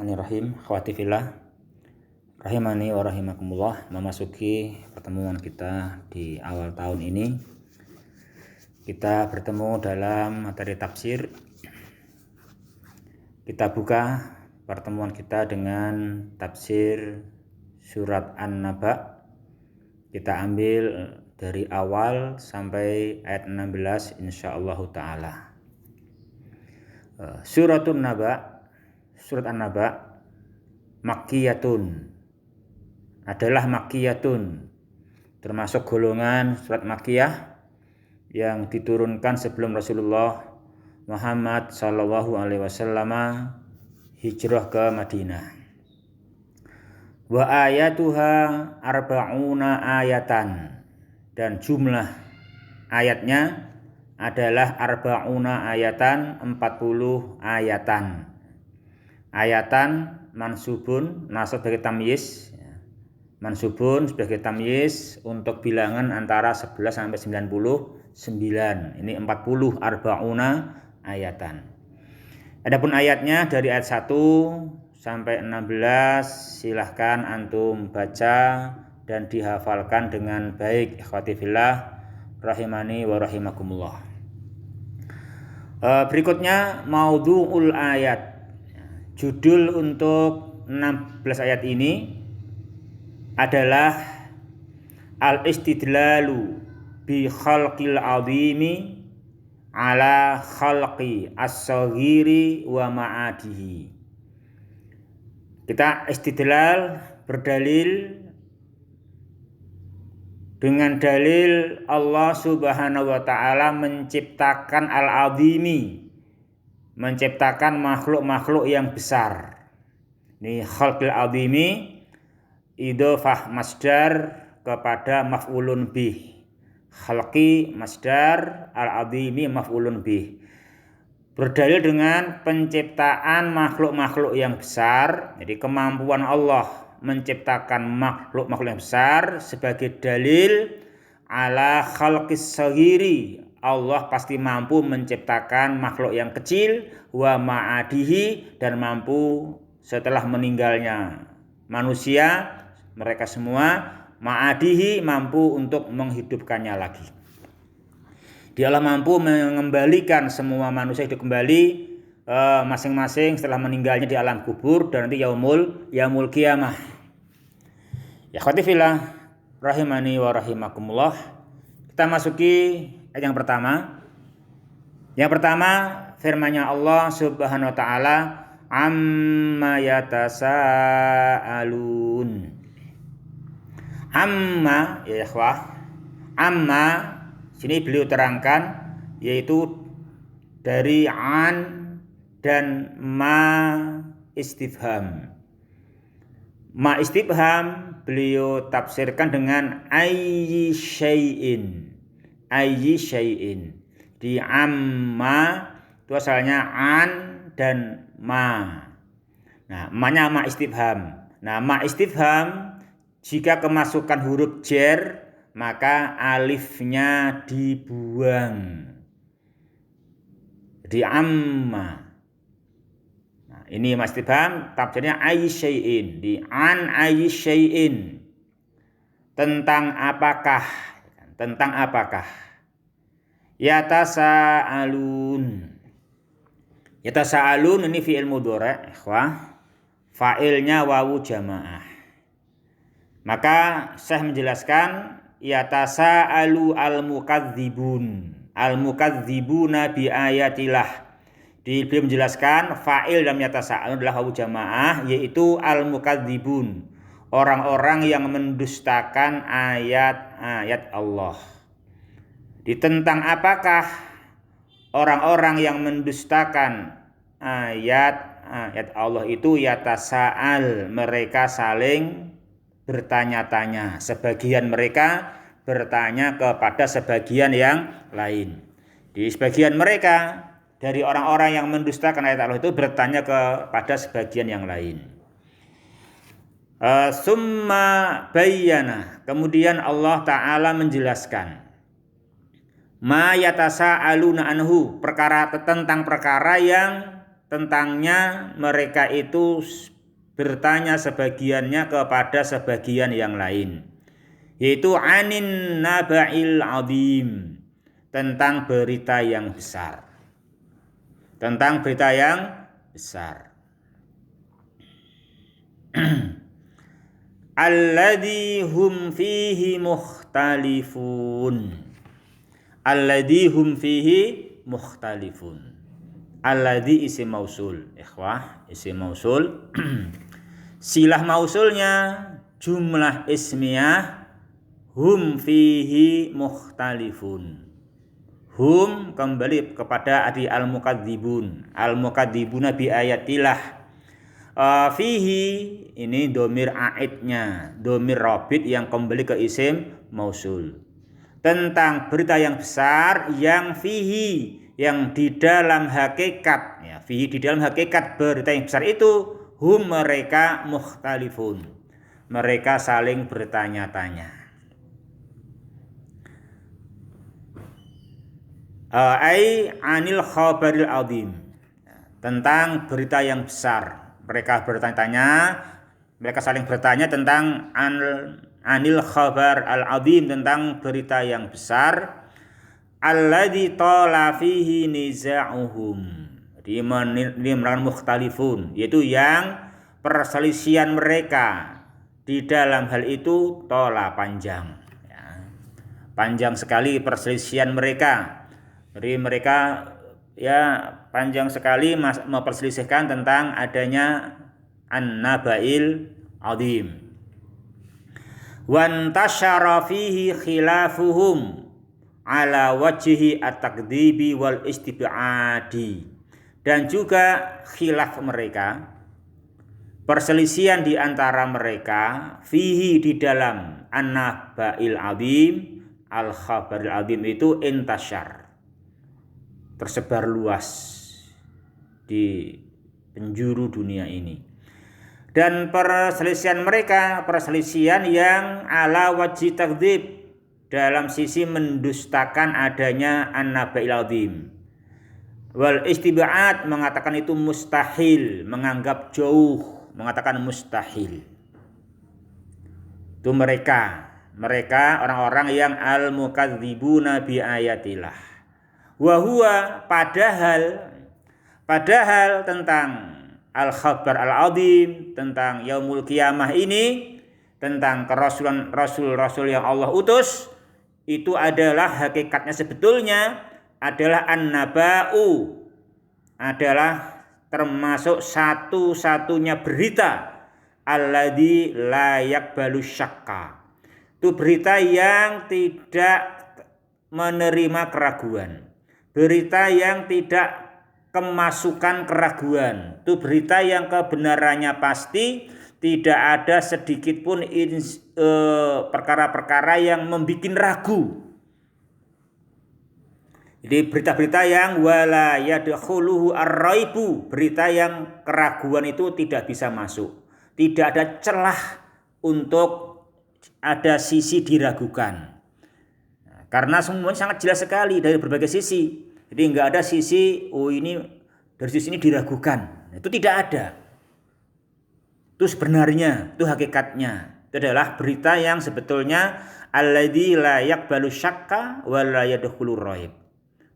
Bismillahirrahmanirrahim. Akhwati fillah, rahimani wa rahimakumullah. Memasuki pertemuan kita di awal tahun ini, kita bertemu dalam materi tafsir. Kita buka pertemuan kita dengan tafsir surat An-Naba. Kita ambil dari awal sampai ayat 16 insyaallah ta'ala. Suratun Naba, surat An-Naba Makkiyatun, adalah Makkiyatun, termasuk golongan surat Makkiyah yang diturunkan sebelum Rasulullah Muhammad sallallahu alaihi wasallam hijrah ke Madinah. Wa ayatuha arba'una ayatan, dan jumlah ayatnya adalah arba'una ayatan, 40 ayatan. Ayatan mansubun, nasab sebagai tamyiz, mansubun sebagai tamyiz untuk bilangan antara 11 sampai 99. Ini 40 arba'una ayatan. Adapun ayatnya dari ayat 1 sampai 16 silahkan antum baca dan dihafalkan dengan baik. Ikhwati fillah, rahimani wa rahimakumullah. Berikutnya maudhu'ul ayat. Judul untuk 16 ayat ini adalah al-istidlalu bi khalqil azimi ala khalqi as-saghiri wa ma'adihi. Kita istidlal, berdalil dengan dalil Allah Subhanahu wa ta'ala menciptakan al-azimi, menciptakan makhluk-makhluk yang besar. Ini khalqil azimi, idhofah masdar kepada maf'ulun bih. Khalqi masdar, al-azimi maf'ulun bih. Berdalil dengan penciptaan makhluk-makhluk yang besar. Jadi kemampuan Allah menciptakan makhluk-makhluk yang besar sebagai dalil ala khalqis saghiri. Allah pasti mampu menciptakan makhluk yang kecil, wa ma'adihi, dan mampu setelah meninggalnya manusia, mereka semua, ma'adihi, mampu untuk menghidupkannya lagi. Dialah mampu mengembalikan semua manusia hidup kembali masing-masing setelah meninggalnya di alam kubur dan nanti yaumul qiyamah. Ya khati fillah, rahimani wa rahimakumullah. Kita masuki ayat yang pertama. Yang pertama firman-Nya Allah Subhanahu wa taala, amma yatasaalun. Amma, ya ikhwah, amma sini beliau terangkan yaitu dari an dan ma istifham. Ma istifham beliau tafsirkan dengan ayyi syai'in. Ayyi syai'in. Di amma itu asalnya an dan ma. Nah, ma-nya ma istifham. Nah, ma istifham jika kemasukan huruf jar maka alifnya dibuang. Di amma. Nah, ini ma istifham tafsirnya ayyi syai'in. Di an ayyi syai'in. Tentang apakah? Tentang apakah? Yatasaalun. Yatasaalun ini fi'il mudhari', ikhwah. Fa'ilnya wawu jamaah. Maka Syekh menjelaskan yatasaalu al-mukadzibun. Al-mukadzibuna bi ayatillah. Beliau menjelaskan fa'il dalam yatasaalun adalah wawu jamaah, yaitu al-mukadzibun. Orang-orang yang mendustakan ayat-ayat Allah. Tentang apakah orang-orang yang mendustakan ayat-ayat Allah itu yatasaal, mereka saling bertanya-tanya. Sebagian mereka bertanya kepada sebagian yang lain. Di sebagian mereka dari orang-orang yang mendustakan ayat Allah itu bertanya kepada sebagian yang lain. Summa bayyana, kemudian Allah Ta'ala menjelaskan ma yatasaaluna anhu, tentang perkara yang tentangnya mereka itu bertanya sebagiannya kepada sebagian yang lain, yaitu anin naba'il azim, tentang berita yang besar. Tentang berita yang besar. Alladzi hum fihi mukhtalifun. Alladzi hum fihi mukhtalifun. Alladzi isim mausul. Ikhwah, isim mausul. Silah mausulnya jumlah ismiyah hum fihi mukhtalifun. Hum kembali kepada adi al-mukadzibun. Al-mukadzibuna bi ayatillah. Fihi ini domir aidnya, domir robit yang kembali ke isim mausul. Tentang berita yang besar yang fihi, yang di dalam hakikat, ya, fihi di dalam hakikat berita yang besar itu hum mereka mukhtalifun, mereka saling bertanya-tanya. Ai anil khabaril azim, tentang berita yang besar. Mereka bertanya-tanya, mereka saling bertanya tentang anil khabar al-azim, tentang berita yang besar. Alladzi tala fihi niza'uhum. Jadi menerangkan mukhtalifun, yaitu yang perselisihan mereka di dalam hal itu tola panjang. Ya. Panjang sekali perselisihan mereka. Jadi mereka ya panjang sekali memperselisihkan tentang adanya an-naba'il azim. Wan tasyara fihi khilafuhum ala wajhi at-takdzibi wal istib'adi. Dan juga khilaf mereka, perselisihan di antara mereka fihi di dalam an-naba'il azim, al-khabaril azim itu intasyar, tersebar luas di penjuru dunia ini. Dan perselisihan mereka, perselisihan yang ala wajhi takdzib, dalam sisi mendustakan adanya an-naba'il azim. Wal istib'ad, mengatakan itu mustahil, menganggap jauh, mengatakan mustahil. Itu mereka orang-orang yang al-mukadzibuna bi ayatillah. Wahuwa, padahal tentang al-khabar al-azim, tentang yaumul qiyamah ini, tentang kerasulan rasul-rasul yang Allah utus, itu adalah hakikatnya sebetulnya adalah an-naba'u, adalah termasuk satu-satunya berita alladzi la yaqbalu syakka. Itu berita yang tidak menerima keraguan. Berita yang tidak kemasukan keraguan. Itu berita yang kebenarannya pasti, tidak ada sedikit pun perkara-perkara yang membuat ragu. Jadi berita-berita yang wala yadkhuluhu ar-raibu, berita yang keraguan itu tidak bisa masuk. Tidak ada celah untuk ada sisi diragukan. Karena semuanya sangat jelas sekali dari berbagai sisi. Jadi enggak ada sisi ini dari sisi ini diragukan. Itu tidak ada. Itu sebenarnya, itu hakikatnya. Itu adalah berita yang sebetulnya alladzi la yaqbalu syakka wa la yadkhulur raib.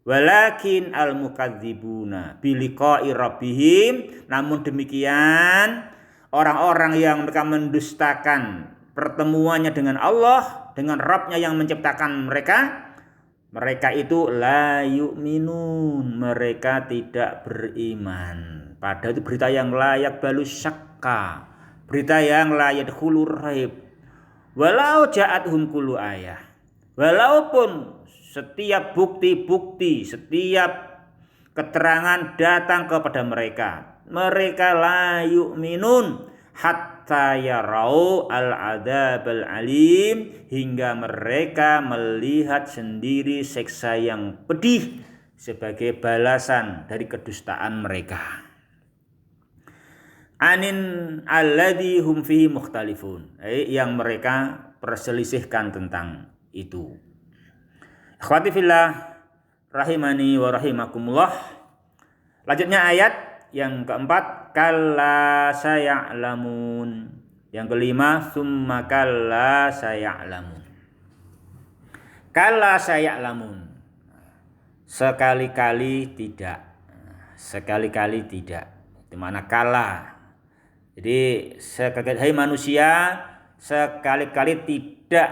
Walakin al-mukadzibuna bi liqa'i rabbihim, namun demikian orang-orang yang mereka mendustakan pertemuannya dengan Allah, dengan Rabb-nya yang menciptakan mereka itu la yu'minun, mereka tidak beriman. Padahal itu berita yang layak balus syakka, berita yang layak khulur raib. Walau ja'athum kullu ayah, walaupun setiap bukti-bukti, setiap keterangan datang kepada mereka, mereka la yu'minun hatta yarau al-adzabal alim, hingga mereka melihat sendiri siksa yang pedih sebagai balasan dari kedustaan mereka. Anin alladzi hum fihi mukhtalifun, yang mereka perselisihkan tentang itu. Akhwati fillah rahimani wa rahimakumullah. Lanjutnya ayat yang keempat, kalla saya'lamun. Yang kelima, summa kalla saya'lamun. Kalla saya'lamun. Sekali-kali tidak. Sekali-kali tidak. Di mana kalla. Jadi hai manusia, sekali-kali tidak.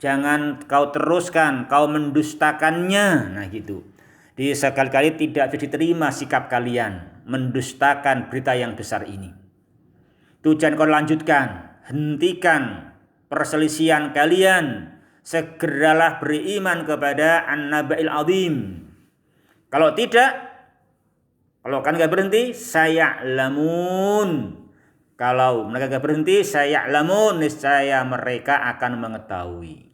Jangan kau teruskan, kau mendustakannya. Nah gitu. Di sekali-kali tidak bisa diterima sikap kalian mendustakan berita yang besar ini. Itu jangan kau lanjutkan, hentikan perselisihan kalian. Segeralah beriman kepada An-Naba'il Azim. Kalau tidak, kalau kan gak berhenti, saya'lamun. Kalau mereka gak berhenti, saya'lamun, niscaya mereka akan mengetahui.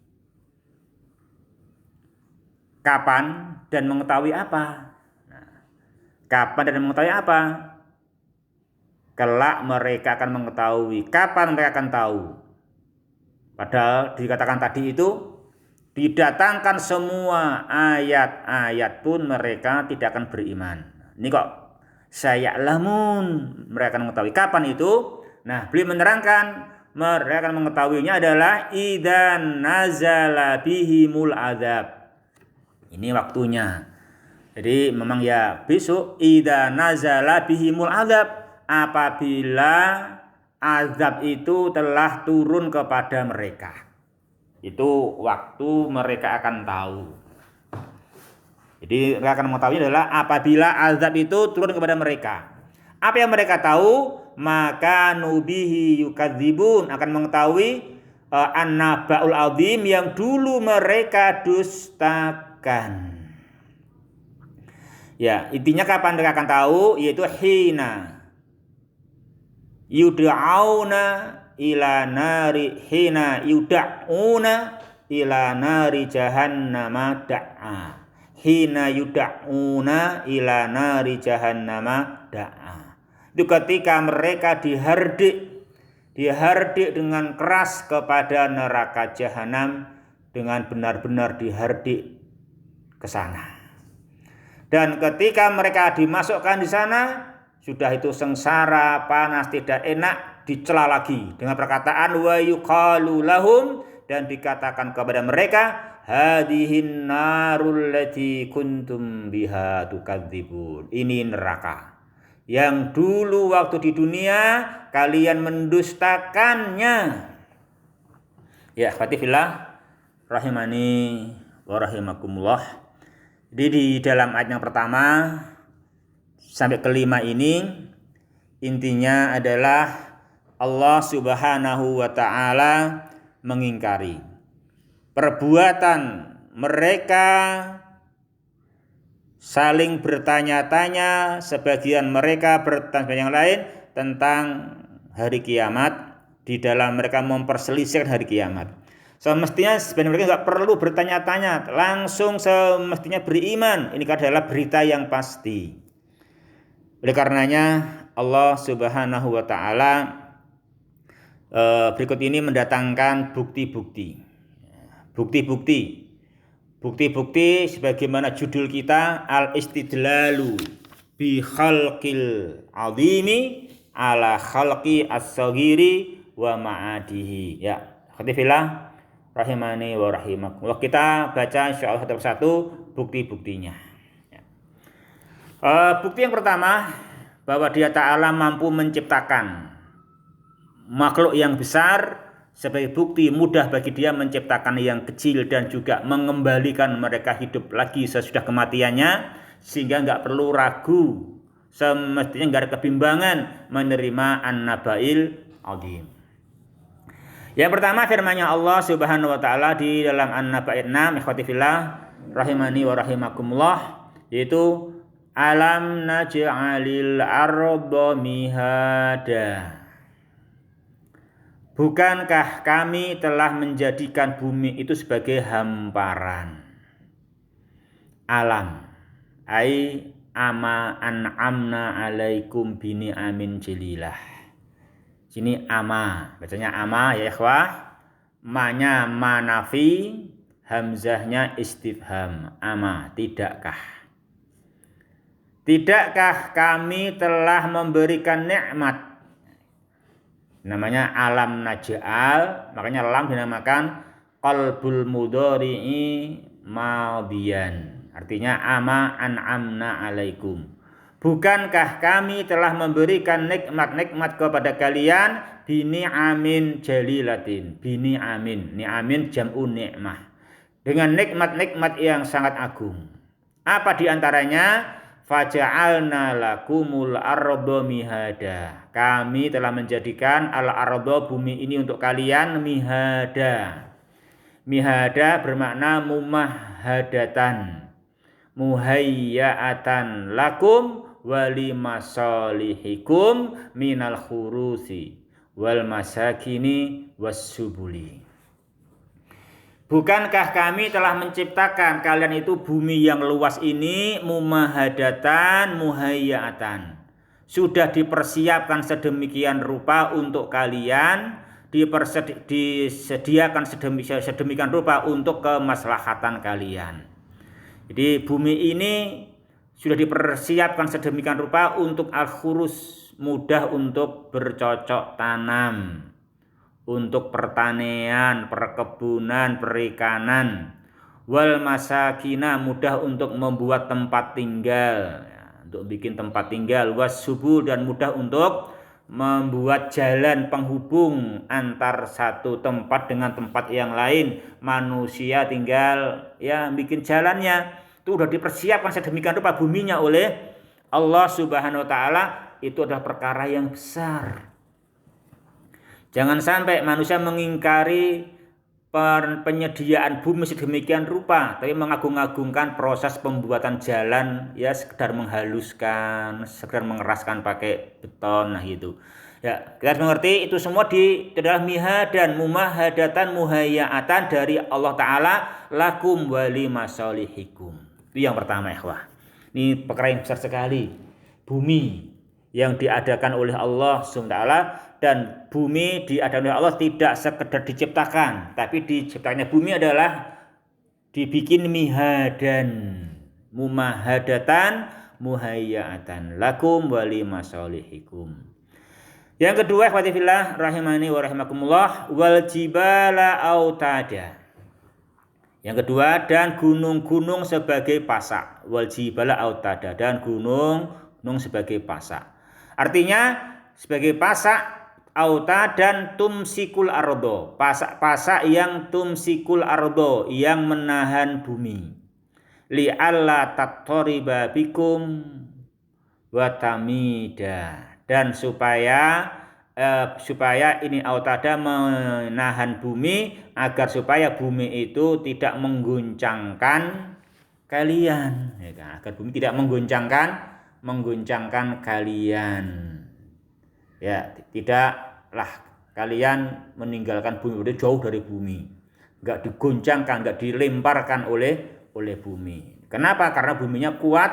Kapan dan mengetahui apa? Nah, kapan dan mengetahui apa? Kelak mereka akan mengetahui. Kapan mereka akan tahu? Padahal dikatakan tadi itu didatangkan semua ayat-ayat pun mereka tidak akan beriman. Ini kok saya'lamun, mereka akan mengetahui. Kapan itu? Nah, beliau menerangkan mereka akan mengetahuinya adalah idzan nazala bihimul adzab. Ini waktunya. Jadi memang ya besok idza nazala bihimul adzab, apabila azab itu telah turun kepada mereka. Itu waktu mereka akan tahu. Jadi mereka akan mengetahui adalah apabila azab itu turun kepada mereka. Apa yang mereka tahu? Maka nubihi yukadzibun, akan mengetahui an-naba'ul azim yang dulu mereka dustakan. Ya, intinya kapan mereka akan tahu? Yaitu hina yud'auna ila nari, hina yud'auna ila nari jahannama da'a. Hina yud'auna ila nari jahannama da'a. Itu ketika mereka dihardik dengan keras kepada neraka jahanam, dengan benar-benar dihardik ke sana. Dan ketika mereka dimasukkan di sana, sudah itu sengsara, panas, tidak enak, dicela lagi dengan perkataan wa yuqalu lahum, dan dikatakan kepada mereka hadhihin narul lati kuntum biha tukadzibun. Ini neraka yang dulu waktu di dunia kalian mendustakannya. Ya, akhwati fillah rahimani wa rahimakumullah. Jadi di dalam ayat yang pertama sampai kelima ini intinya adalah Allah Subhanahu wa ta'ala mengingkari perbuatan mereka saling bertanya-tanya, sebagian mereka bertanya yang lain tentang hari kiamat, di dalam mereka memperselisihkan hari kiamat. Semestinya sebenarnya mereka nggak perlu bertanya-tanya, langsung semestinya beriman. Ini adalah berita yang pasti. Oleh karenanya Allah Subhanahu wa ta'ala berikut ini mendatangkan bukti-bukti sebagaimana judul kita, al-istidlalu bi khalqil azimi ala khalqi as-saghiri wa ma'adihi. Ya, khatifillah rahimani wa rahimakumullah. Kita baca insyaallah satu persatu bukti-buktinya. Bukti yang pertama, bahwa Dia Ta'ala mampu menciptakan makhluk yang besar. Sebagai bukti mudah bagi Dia menciptakan yang kecil dan juga mengembalikan mereka hidup lagi sesudah kematiannya, sehingga nggak perlu ragu, semestinya nggak ada kebimbangan menerima an-naba'il azim. Yang pertama firman-Nya Allah Subhanahu wa ta'ala di dalam An-Naba'il 6, ikhwati fillah rahimani wa rahimakumullah, yaitu alam naj'alil arda mihada. Bukankah kami telah menjadikan bumi itu sebagai hamparan? Alam ai ama an'amna alaikum bini amin jelilah. Sini ama, bacanya ama ya ikhwah. Ma-nya manafi, hamzahnya istifham. Ama, tidakkah? Tidakkah kami telah memberikan nikmat? Namanya alam naj'al, makanya lam dinamakan qalbul mudhari'i madiyan. Artinya ama an'amna alaikum. Bukankah kami telah memberikan nikmat-nikmat kepada kalian bini'amin jalilatin. Bini'amin, ni'amin jam'u ni'mah. Dengan nikmat-nikmat yang sangat agung. Apa diantaranya? Faja'alna lakumul arda mihada. Kami telah menjadikan al-arda bumi ini untuk kalian mihada. Mihada bermakna mumahadatan, muhayya'atan lakum wali masalihikum minal khurusi wal masakini wassubuli. Bukankah kami telah menciptakan kalian itu bumi yang luas ini mumahadatan muhayya'atan. Sudah dipersiapkan sedemikian rupa untuk kalian, disediakan sedemikian rupa untuk kemaslahatan kalian. Jadi bumi ini sudah dipersiapkan sedemikian rupa untuk al-khurus, mudah untuk bercocok tanam, untuk pertanian, perkebunan, perikanan. Wal masakina, mudah untuk membuat tempat tinggal, untuk bikin tempat tinggal. Wassubul, dan mudah untuk membuat jalan penghubung antar satu tempat dengan tempat yang lain. Manusia tinggal ya bikin jalannya. Itu sudah dipersiapkan sedemikian rupa buminya oleh Allah Subhanahu wa taala. Itu adalah perkara yang besar. Jangan sampai manusia mengingkari penyediaan bumi sedemikian rupa, tapi mengagung-agungkan proses pembuatan jalan, ya sekedar menghaluskan, sekedar mengeraskan pakai beton, nah gitu. Ya, kita harus mengerti itu semua adalah mihadan, mumahadatan, muhayya'atan dari Allah Ta'ala lakum wali masalihikum. Itu yang pertama, ikhwah. Ini perkara yang besar sekali. Bumi yang diadakan oleh Allah SWT, dan bumi diadakan oleh Allah tidak sekedar diciptakan, tapi diciptakannya bumi adalah dibikin mihadan, mumahadatan, muhayya'atan lakum wali masalihikum. Yang kedua, ikhwatifillah rahimani wa rahimakumullah, wal jibala autada. Yang kedua, dan gunung-gunung sebagai pasak. Wal jibala autada, dan gunung sebagai pasak. Artinya sebagai pasak auta dan tumsikul ardo, pasak-pasak yang tumsikul ardo, yang menahan bumi. Li'alla tattariba bikum wa tamida, dan supaya ini autada menahan bumi, agar supaya bumi itu tidak mengguncangkan kalian, ya kan? Agar bumi tidak mengguncangkan kalian. Ya, tidaklah kalian meninggalkan bumi, berarti jauh dari bumi, enggak diguncangkan, enggak dilemparkan oleh bumi. Kenapa? Karena buminya kuat,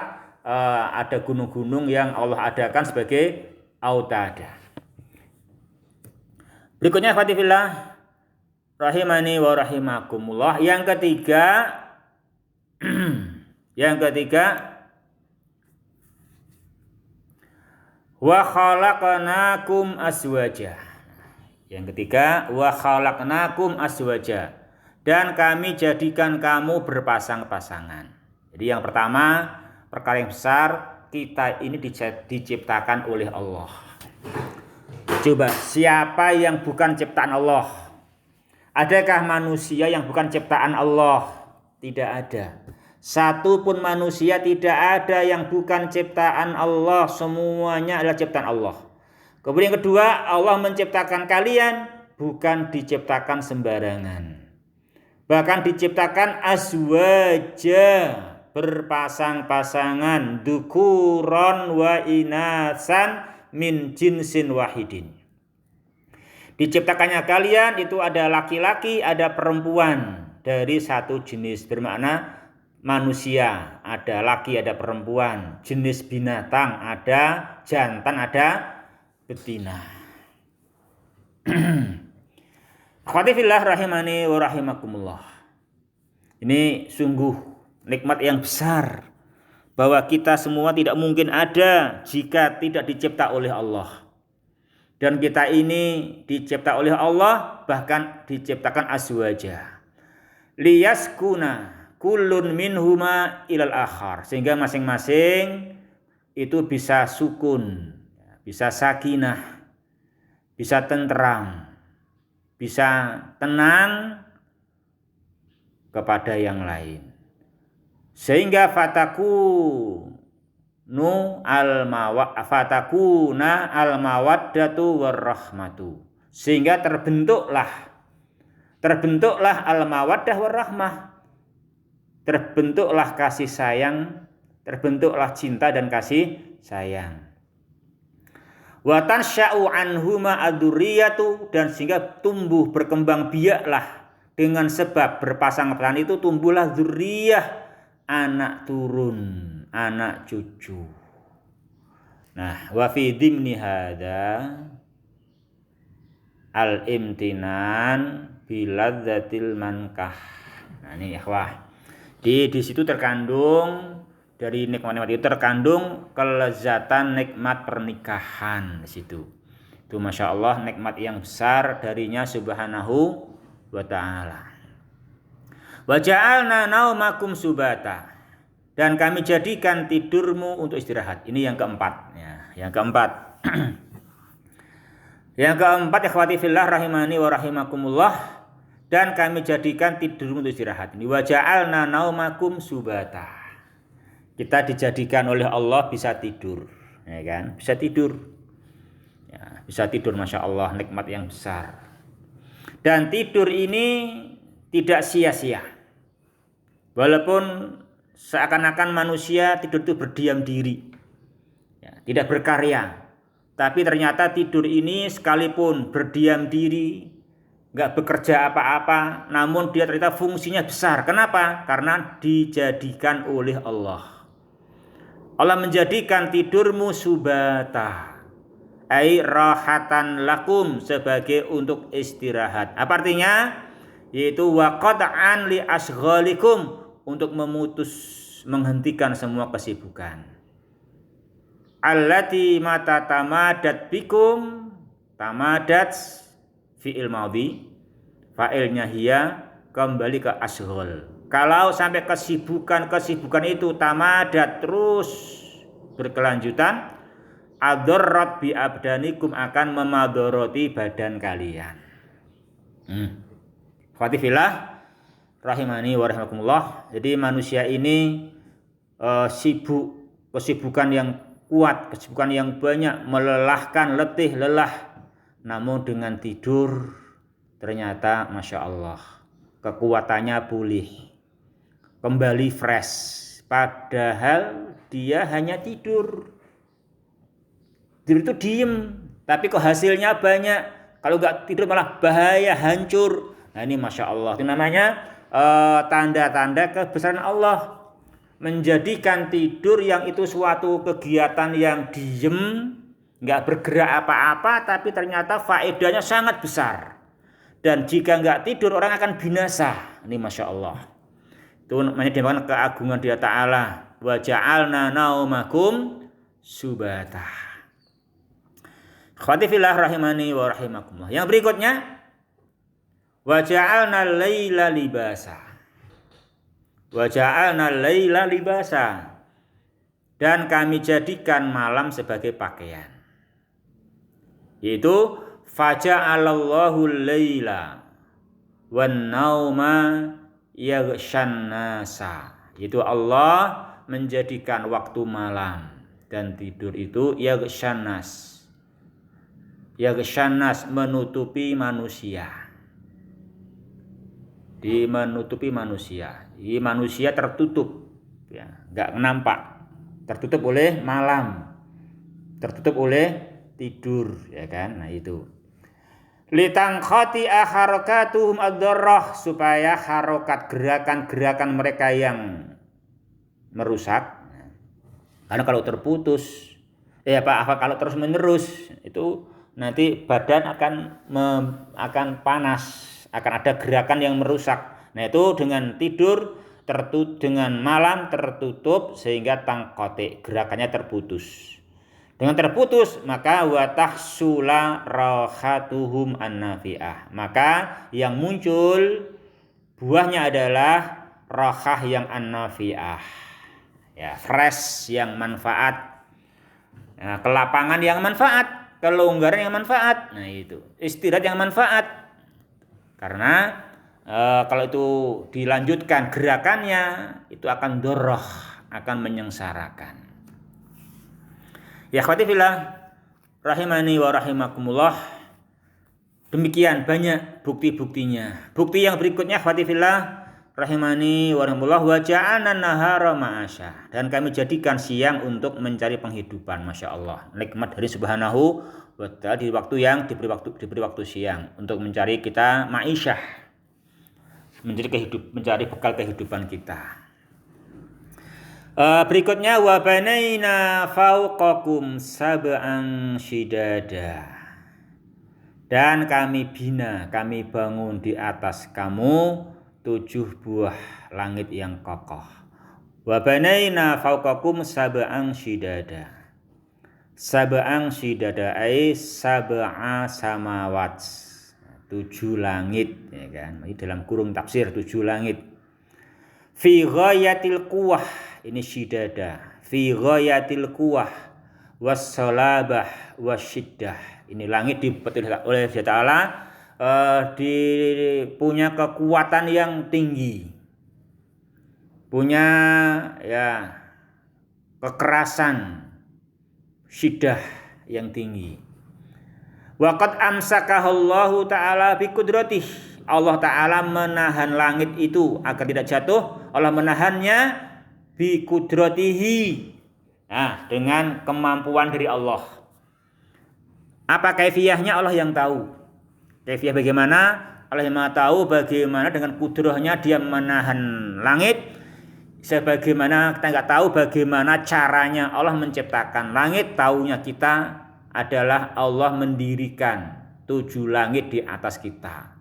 ada gunung-gunung yang Allah adakan sebagai autada. Berikutnya, fatifillah rahimani wa rahimakumullah, yang ketiga wa khalaqnakum azwaja. Yang ketiga, wa khalaqnakum azwaja, dan kami jadikan kamu berpasang-pasangan. Jadi yang pertama, perkara yang besar, kita ini diciptakan oleh Allah. Coba, siapa yang bukan ciptaan Allah? Adakah manusia yang bukan ciptaan Allah? Tidak ada. Satu pun manusia tidak ada yang bukan ciptaan Allah, semuanya adalah ciptaan Allah. Kemudian yang kedua, Allah menciptakan kalian bukan diciptakan sembarangan. Bahkan diciptakan azwaja, berpasang-pasangan, dukuron wa inasan min jinsin wahidin. Diciptakannya kalian itu ada laki-laki, ada perempuan dari satu jenis, bermakna manusia, ada laki, ada perempuan. Jenis binatang, ada jantan, ada betina. Akhwatifillah rahimani wa rahimakumullah. Ini sungguh nikmat yang besar. bahwa kita semua tidak mungkin ada jika tidak dicipta oleh Allah. Dan kita ini dicipta oleh Allah, bahkan diciptakan azwaja. Liyaskuna kullun minhuma ilal akhar, sehingga masing-masing itu bisa sukun, bisa sakinah, bisa tentram, bisa tenang kepada yang lain. Sehingga fatakuna al-mawaddatu warahmatu. Sehingga terbentuklah al-mawaddah warahmah. Terbentuklah kasih sayang, terbentuklah cinta dan kasih sayang. Wa tansya'u anhuma adzurriyatu, dan sehingga tumbuh berkembang biaklah dengan sebab berpasang-pasangan itu tumbuhlah dzurriyah, anak turun, anak cucu. Nah, wa fi dhimni hadza al-imtinan biladzatil mankah. Nah, ini ikhwah. Di situ terkandung dari nikmat-nikmat itu terkandung kelezatan nikmat pernikahan di situ. Itu Masya Allah nikmat yang besar darinya subhanahu wa ta'ala. Wa ja'alna naumakum subata, dan kami jadikan tidurmu untuk istirahat. Ini yang keempat ya, yang keempat. Yang keempat, ikhwati fillah rahimani wa rahimakumullah, dan kami jadikan tidurmu untuk istirahat. Ini wa ja'alna naumakum subata. Kita dijadikan oleh Allah bisa tidur, ya kan? Bisa tidur. Ya, bisa tidur, Masya Allah, nikmat yang besar. Dan tidur ini tidak sia-sia. Walaupun seakan-akan manusia tidur itu berdiam diri, ya, tidak berkarya. Tapi ternyata tidur ini sekalipun berdiam diri, nggak bekerja apa-apa, namun dia ternyata fungsinya besar. Kenapa? Karena dijadikan oleh Allah. Allah menjadikan tidurmu subata, ai rahatan lakum, sebagai untuk istirahat. Apa artinya? Yaitu waqata'an li asghalikum, untuk menghentikan semua kesibukan. Allati mata tamadat bikum, tamadat fi'il madhi, fa'ilnya hiya, kembali ke asghal. Kalau sampai kesibukan itu tamadat, terus berkelanjutan, adorrat bi abdanikum, akan memadoroti badan kalian. Fatifillah rahimani wa rahimakumullah. Jadi manusia ini kesibukan yang kuat, kesibukan yang banyak, melelahkan, letih, lelah. Namun dengan tidur ternyata Masya Allah kekuatannya pulih, kembali fresh. Padahal dia hanya tidur. Tidur itu diem, tapi kok hasilnya banyak. Kalau nggak tidur malah bahaya, hancur. Nah ini Masya Allah, itu namanya tanda-tanda kebesaran Allah, menjadikan tidur yang itu suatu kegiatan yang diem, nggak bergerak apa-apa, tapi ternyata faedahnya sangat besar. Dan jika nggak tidur orang akan binasa. Ini Masya Allah. Itu namanya dinamakan keagungan Dia Ta'ala. Wa ja'alna naumakum subata. Khawati fillah rahimani wa rahimakumullah. Yang berikutnya, wa ja'alna laila libasa. Wa ja'alna laila libasa, dan kami jadikan malam sebagai pakaian. Yaitu faja'alallahu laila wan nauma yaghshan nasa. Yaitu Allah menjadikan waktu malam dan tidur itu yaghshan nas. Yaghshan nas, menutupi manusia. Menutupi manusia. Ini manusia tertutup, ya, nggak nampak, tertutup oleh malam, tertutup oleh tidur, ya kan? Nah itu. Litangkhati harakatuhum ad-darrah, supaya harokat, gerakan-gerakan mereka yang merusak. Karena kalau terputus, kalau terus menerus itu nanti badan akan panas, akan ada gerakan yang merusak. Nah itu dengan tidur dengan malam tertutup sehingga tangkotik, gerakannya terputus. Dengan terputus maka watahsula rohatuhum an-nafi'ah. Maka yang muncul buahnya adalah rohah yang an-nafi'ah. Ya, fresh yang manfaat. Nah, kelapangan yang manfaat, kelonggaran yang manfaat. Nah, itu istirahat yang manfaat. Karena kalau itu dilanjutkan gerakannya itu akan doroh, akan menyengsarakan. Ya akhwati fillah rahimani wa rahimakumullah. Demikian banyak bukti-buktinya. Bukti yang berikutnya akhwati fillah rahimani wa rahimakumullah, wa ja'alna nahara ma'asya, dan kami jadikan siang untuk mencari penghidupan. Masya Allah, nikmat dari subhanahu wa ta'ala di waktu yang diberi waktu siang untuk mencari kita ma'isyah, mencari bekal kehidupan kita. Berikutnya wa banaina fauqakum sab'an shidada, dan kami bangun di atas kamu 7 buah langit yang kokoh. Wa banaina fauqakum sab'an shidada. Sab'an shidada ay sab'a samawat. 7 langit, ya kan? Ini dalam kurung tafsir 7 langit. Fi ghayatil quwwah, ini shidada. Fi ghayatil quwwah was-salabah wasyiddah. Ini langit dibuat oleh Allah Ta'ala punya kekuatan yang tinggi, punya ya kekerasan, syiddah yang tinggi. Wa qad amsakahallahu ta'ala bi qudratih. Allah Ta'ala menahan langit itu agar tidak jatuh. Allah menahannya bi qudratihi. Nah, dengan kemampuan dari Allah. Apa kaifiyahnya Allah yang tahu. Kaifiyah bagaimana? Allah yang tahu bagaimana dengan kudrahnya dia menahan langit. Sebagaimana kita nggak tahu bagaimana caranya Allah menciptakan langit. Taunya kita adalah Allah mendirikan 7 langit di atas kita.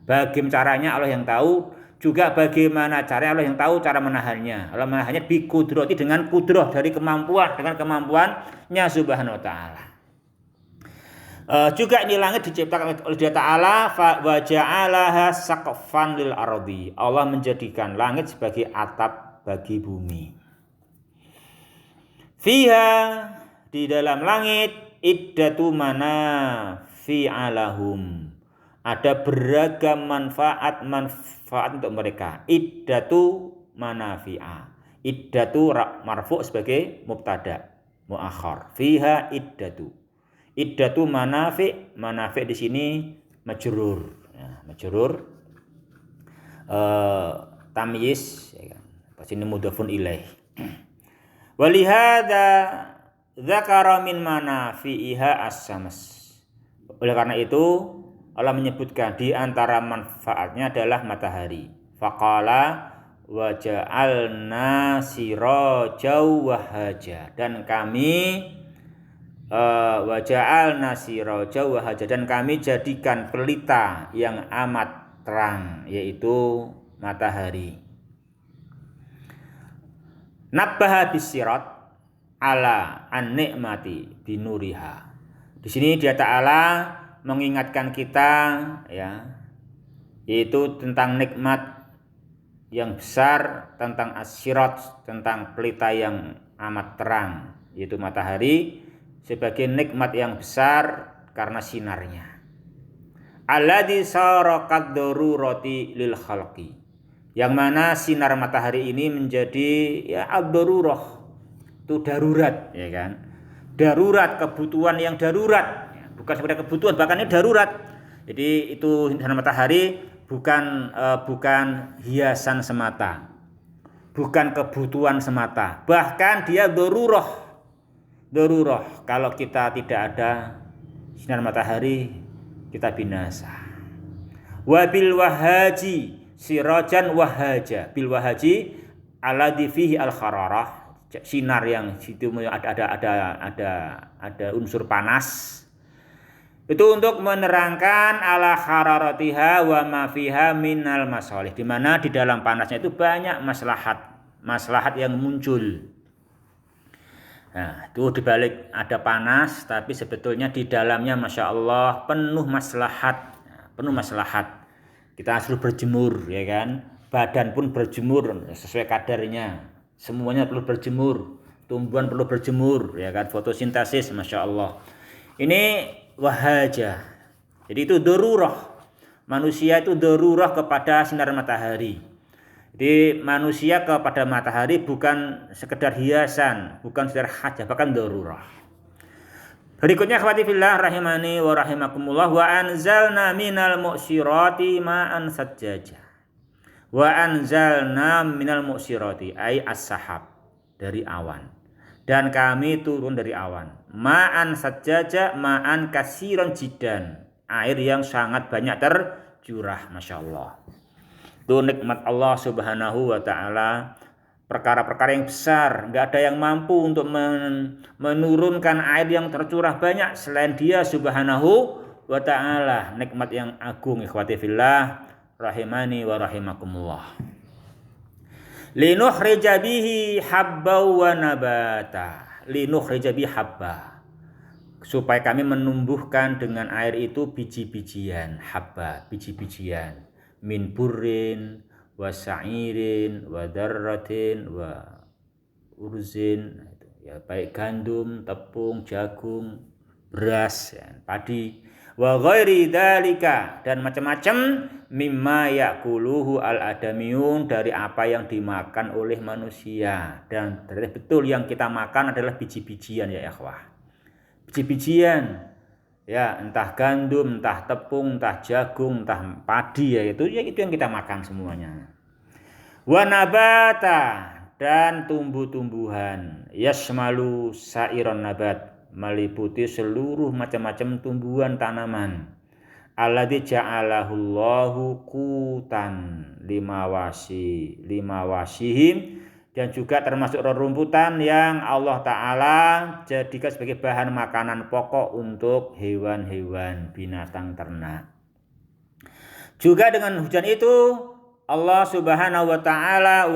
Bagaimana caranya Allah yang tahu. Juga bagaimana caranya Allah yang tahu cara menahannya. Allah menahannya bi qudrati, dengan kudrah dari kemampuan, dengan kemampuannya subhanahu wa ta'ala. Juga ini langit diciptakan oleh Dia Ta'ala, wa ja'alaha saqfan lil ardi. Allah menjadikan langit sebagai atap bagi bumi. Fiha, di dalam langit, iddatu manafi'alahum. Ada beragam manfaat untuk mereka. Iddatu manafi'a. Iddatu marfu' sebagai mubtada muakhar. Fiha iddatu. Iddatu manafi', manafi' di sini majrur, ya, majrur tamyiz, ya kan. Pas ini mudhafun ilaih. Walihada dzakara min manafi'iha as-syams. Oleh karena itu Allah menyebutkan di antara manfaatnya adalah matahari. Faqala wa ja'alna sirajaw wahaja, dan kami wa ja'alna sirajaw wahaja, dan kami jadikan pelita yang amat terang, yaitu matahari. Nabbaha bisirat ala an-ni'mati binuriha. Di sini Dia Ta'ala mengingatkan kita, ya, yaitu tentang nikmat yang besar, tentang as-sirat, tentang pelita yang amat terang, yaitu matahari, sebagai nikmat yang besar karena sinarnya. Alladzi sarakat darurati lil khalqi, yang mana sinar matahari ini menjadi ya ad-darurah, itu darurat, ya kan? Darurat, kebutuhan yang darurat. Bukan sekedar kebutuhan, bahkan ini darurat. Jadi itu sinar matahari bukan hiasan semata, bukan kebutuhan semata, bahkan dia darurah. Kalau kita tidak ada sinar matahari, kita binasa. Wabil wahaji sirajan wahaja. Bil wahaji alladzi fihi al khararah, sinar yang situ ada unsur panas. Itu untuk menerangkan ala hararatiha wa ma fiha minal masalih, di mana di dalam panasnya itu banyak maslahat yang muncul. Nah, itu dibalik ada panas, tapi sebetulnya di dalamnya Masya Allah penuh maslahat. Penuh maslahat. Kita harus berjemur, ya kan? Badan pun berjemur sesuai kadarnya. Semuanya perlu berjemur. Tumbuhan perlu berjemur, ya kan? Fotosintesis, Masya Allah. Ini wahaja. Jadi itu darurah. Manusia itu darurah kepada sinar matahari. Jadi manusia kepada matahari bukan sekedar hiasan, bukan sekedar hajah, bahkan darurah. Berikutnya akhwati fillah rahimani wa rahimakumullah, wa anzalna minal mu'sirati ma'an sajjaja. Wa anzalna minal mu'sirati ay as-sahab, dari awan. Dan kami turun dari awan. Ma'an sajjaja, ma'an kasiran jidan, air yang sangat banyak tercurah, Masya Allah. Itu nikmat Allah subhanahu wa ta'ala, perkara-perkara yang besar. Nggak ada yang mampu untuk menurunkan air yang tercurah banyak selain Dia subhanahu wa ta'ala. Nikmat yang agung, ikhwati fillah rahimani wa rahimakumullah. Linukhrija bihi habba wa nabata. Linukhrija bihi habba, supaya kami menumbuhkan dengan air itu biji-bijian. Habba, biji-bijian. Min burrin wa sa'irin wa darratin wa urzin, ya, baik gandum, tepung, jagung, beras, ya, padi, wa ghairi dzalika, dan macam-macam mimma yakuluhu al adamiyun, dari apa yang dimakan oleh manusia. Dan betul yang kita makan adalah biji-bijian, ya ikhwah. Biji-bijian, ya, entah gandum, entah tepung, entah jagung, entah padi, ya itu yang kita makan semuanya. Wa nabata, dan tumbuh-tumbuhan. Yasmalu sa'iron nabat, meliputi seluruh macam-macam tumbuhan tanaman. Alladzi ja'alahullahu qutan limawasihim, dan juga termasuk rerumputan yang Allah Ta'ala jadikan sebagai bahan makanan pokok untuk hewan-hewan, binatang ternak. Juga dengan hujan itu Allah Subhanahu wa Ta'ala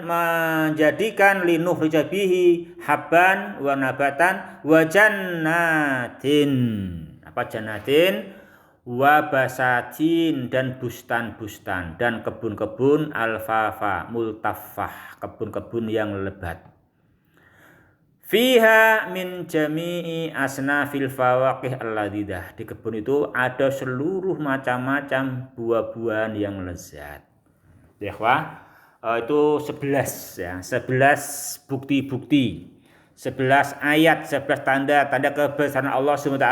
menjadikan linukhrija bihi habban wa nabatan wa jannatin. Apa jannatin? Wa basatin, dan bustan-bustan, dan kebun-kebun alfafa multaffah, kebun-kebun yang lebat. Fiha min jami'i asnafil fawaqih alladidah, di kebun itu ada seluruh macam-macam buah-buahan yang lezat. Ikhwah, itu 11 ya, 11 bukti-bukti, 11 ayat, 11 tanda-tanda kebesaran Allah SWT,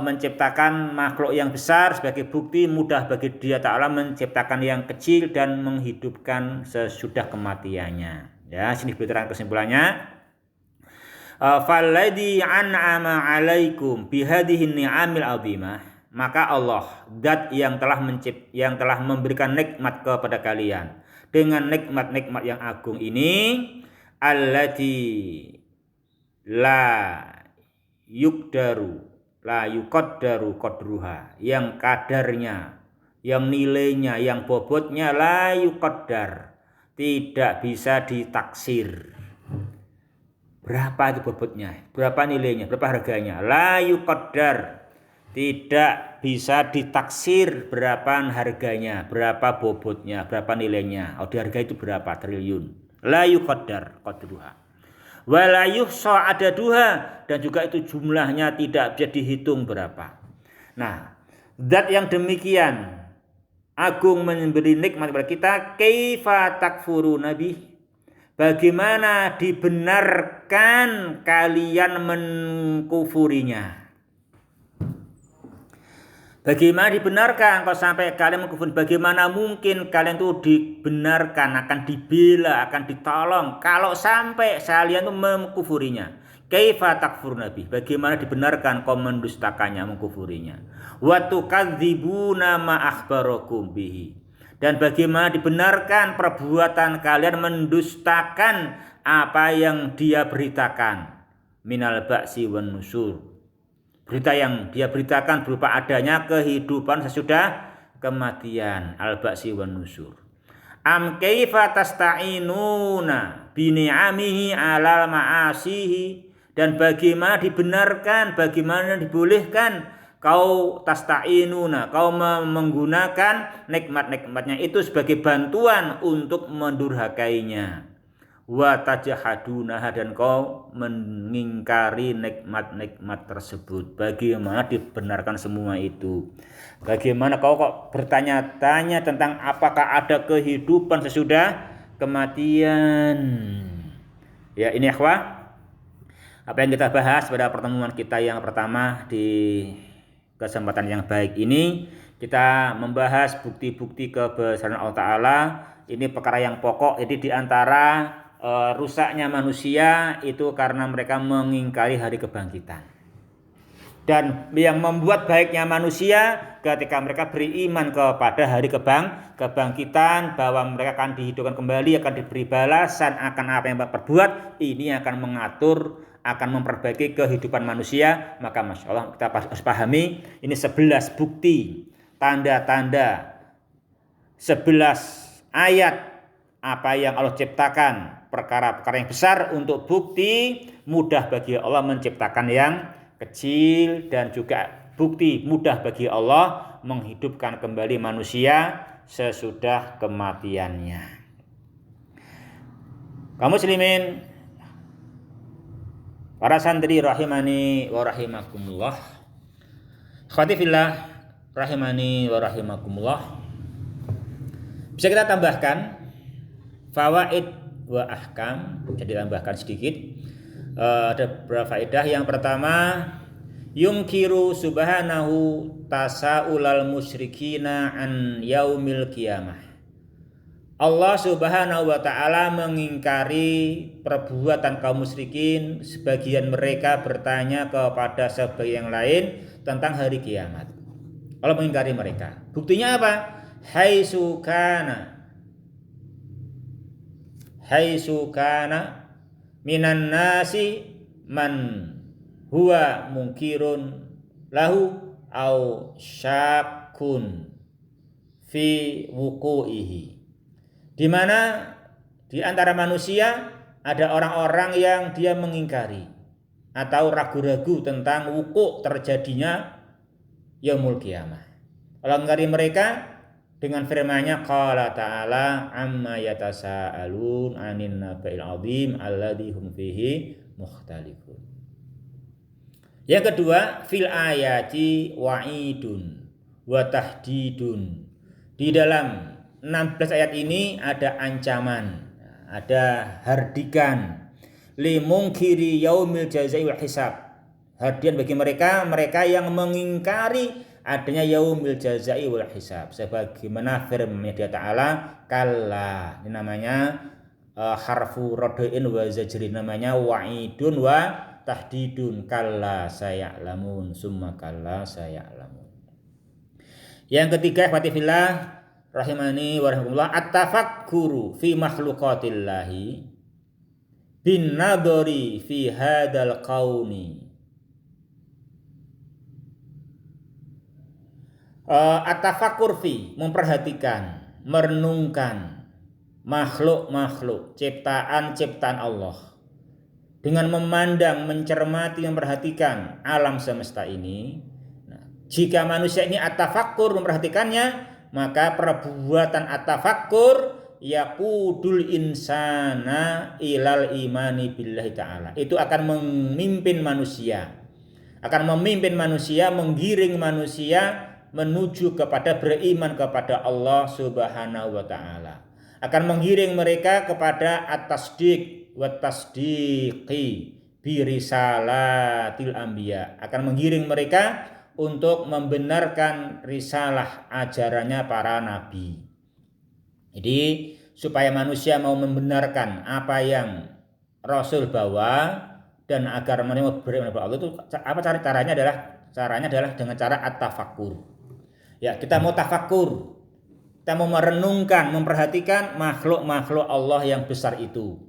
menciptakan makhluk yang besar sebagai bukti mudah bagi Dia Ta'ala menciptakan yang kecil dan menghidupkan sesudah kematiannya. Ya, sini diterangkan kesimpulannya. Falladzi an'ama 'alaikum bihadhihi ni'amil 'azimah, maka Allah, zat yang telah memberikan nikmat kepada kalian dengan nikmat-nikmat yang agung ini, allati la yuqaddaru qadruha, yang kadarnya, yang nilainya, yang bobotnya la yuqaddar, tidak bisa ditaksir. Berapa itu bobotnya? Berapa nilainya? Berapa harganya? La yuqaddar, tidak bisa ditaksir berapa harganya, berapa bobotnya, berapa nilainya. Oh, di harga itu berapa triliun. La yuqaddar qadruha. Wa la yuhsa adaduha, dan juga itu jumlahnya tidak bisa dihitung berapa. Nah, zat yang demikian agung memberi nikmat kepada kita, kaifa takfuruna bih, bagaimana dibenarkan kalian mengkufurinya? Bagaimana dibenarkan kalau sampai kalian mengkufuri? Bagaimana mungkin kalian itu dibenarkan, akan dibela, akan ditolong kalau sampai kalian itu mengkufurinya? Kaifa takfuruna bih, bagaimana dibenarkan kau mendustakannya, mengkufurinya? Wa tukadzibuna ma akhbarakum bihi, dan bagaimana dibenarkan perbuatan kalian mendustakan apa yang Dia beritakan, minal ba'si wan nusur, Berita yang dia beritakan berupa adanya kehidupan sesudah kematian, al-ba'si wan nusur. Am kaifa tasta'inuna bi ni'amihi 'alal ma'asihi, dan bagaimana dibenarkan, bagaimana dibolehkan kau tasta'inuna, kau menggunakan nikmat-nikmatnya itu sebagai bantuan untuk mendurhakainya. Wa tajhadunaha, dan kau mengingkari nikmat-nikmat tersebut. Bagaimana dibenarkan semua itu? Bagaimana kau kok bertanya-tanya tentang apakah ada kehidupan sesudah kematian? Ya, ini akhwah, apa yang kita bahas pada pertemuan kita yang pertama di kesempatan yang baik ini, kita membahas bukti-bukti kebesaran Allah Ta'ala. Ini perkara yang pokok. Jadi di antara rusaknya manusia itu karena mereka mengingkari hari kebangkitan. Dan yang membuat baiknya manusia ketika mereka beriman kepada hari kebangkitan, bahwa mereka akan dihidupkan kembali, akan diberi balasan akan apa yang mereka perbuat. Ini akan mengatur, akan memperbaiki kehidupan manusia. Maka Masya Allah, kita harus pahami ini 11 bukti, tanda-tanda, 11 ayat apa yang Allah ciptakan, perkara-perkara yang besar untuk bukti mudah bagi Allah menciptakan yang kecil, dan juga bukti mudah bagi Allah menghidupkan kembali manusia sesudah kematiannya. Kaum muslimin, para santri rahimani wa rahimakumullah, ikhwati fillah rahimani wa rahimakumullah, bisa kita tambahkan fawaid wa ahkam, jadi tambahkan sedikit. Ada beberapa faedah. Yang pertama, yungkiru subhanahu tasaulal musyrikina an yaumil qiyamah. Allah Subhanahu wa ta'ala mengingkari perbuatan kaum musyrikin. Sebagian mereka bertanya kepada sebagian yang lain tentang hari kiamat. Allah mengingkari mereka. Buktinya apa? Haitsu kana minan nasi man huwa munkirun lahu au syakun fi wuku'ihi. Di mana di antara manusia ada orang-orang yang dia mengingkari atau ragu-ragu tentang wuku' terjadinya yaumul qiyamah. Allah mengingkari mereka dengan firman-Nya, qala ta'ala amma yatasaalun 'anin naba'il 'adzim alladzi hum fihi mukhtalifun. Yang kedua, fil ayati wa'idun wa tahdidun. Di dalam 16 ayat ini ada ancaman, ada hardikan, li mungkiri yaumil jazai wal hisab. Hardian bagi mereka yang mengingkari adanya yaumil jazai wal hisab. Sebagaimana firman Allah Ta'ala, kalla, ini namanya harfu rad'in wa zajrin, namanya wa'idun wa tahdidun. Kalla saya'lamun, summa kalla saya'lamun. Yang ketiga, fatifillah rahimani wa rahimakumullah, at-tafakkuru fi makhluqatillahi bin nadhari fi hadzal qauni. At-tafakkur fi, memperhatikan, merenungkan makhluk-makhluk, ciptaan-ciptaan Allah, dengan memandang, mencermati, memperhatikan alam semesta ini. Nah, jika manusia ini at-tafakkur, memperhatikannya, maka perbuatan at-tafakkur yaqudul insana ilal imani billahi ta'ala. Itu akan memimpin manusia, menggiring manusia menuju kepada beriman kepada Allah Subhanahu wa ta'ala. Akan menggiring mereka kepada at-tasdiq wa tasdiqi bi risalatil anbiya. Akan menggiring mereka untuk membenarkan risalah ajarannya para nabi. Jadi supaya manusia mau membenarkan apa yang Rasul bawa dan agar mereka beriman kepada Allah, itu apa caranya adalah dengan cara at-tafakkur. Ya, kita mau tafakkur, kita mau merenungkan, memperhatikan makhluk-makhluk Allah yang besar itu.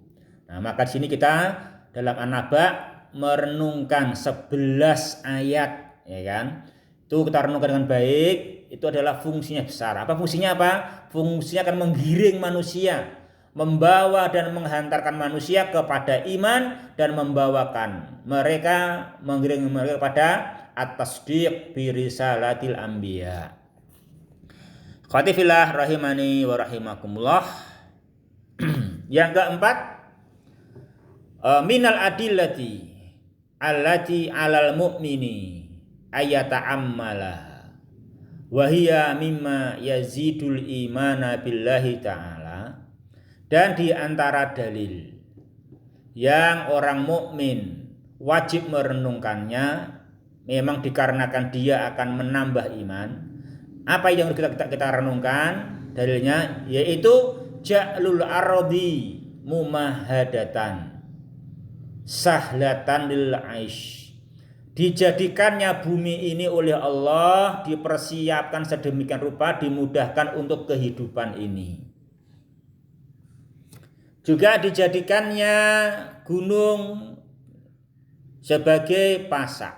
Nah, maka di sini kita dalam An-Naba merenungkan 11 ayat ya kan? Itu kita renungkan dengan baik, itu adalah fungsinya besar. Apa fungsinya apa? Fungsinya akan menggiring manusia, membawa dan menghantarkan manusia kepada iman dan membawakan mereka, menggiring mereka kepada at-tasdiq bi risalatil anbiya. Khatifillah rahimani wa rahimakumullah. Yang keempat, minal adillati allati alal mu'mini ayata'ammala wa hiya mimma yazidul imana billahi ta'ala. Dan di antara dalil yang orang mukmin wajib merenungkannya, memang dikarenakan dia akan menambah iman. Apa yang kita renungkan dalilnya, yaitu ja'lul ardi mumahadatan sahlatan lil aish. Dijadikannya bumi ini oleh Allah, dipersiapkan sedemikian rupa, dimudahkan untuk kehidupan ini. Juga dijadikannya gunung sebagai pasak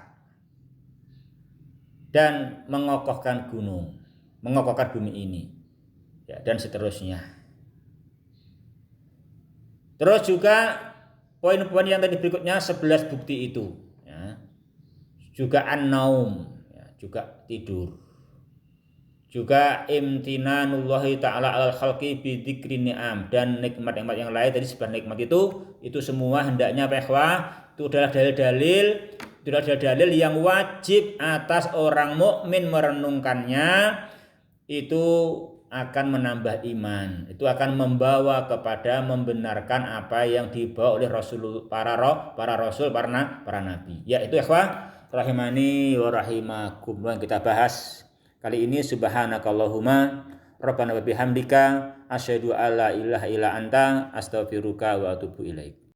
dan mengokohkan gunung, mengokohkan bumi ini, ya, dan seterusnya. Terus juga poin-poin yang tadi berikutnya 11 bukti itu, ya. Juga an-naum, ya, juga tidur. Juga imtinanullahi ta'ala alal khalqi bi dzikri ni'am, dan nikmat-nikmat yang lain tadi sebuah nikmat itu semua hendaknya itu adalah dalil yang wajib atas orang mukmin merenungkannya. Itu akan menambah iman, itu akan membawa kepada membenarkan apa yang dibawa oleh para rasul, para nabi. Ya, itu ikhwah rahimani wa rahimakumullah yang kita bahas kali ini. Subhanakallahumma rabbana wa bihamdika asyhadu alla ilaha illa anta astaghfiruka wa atubu ilaik.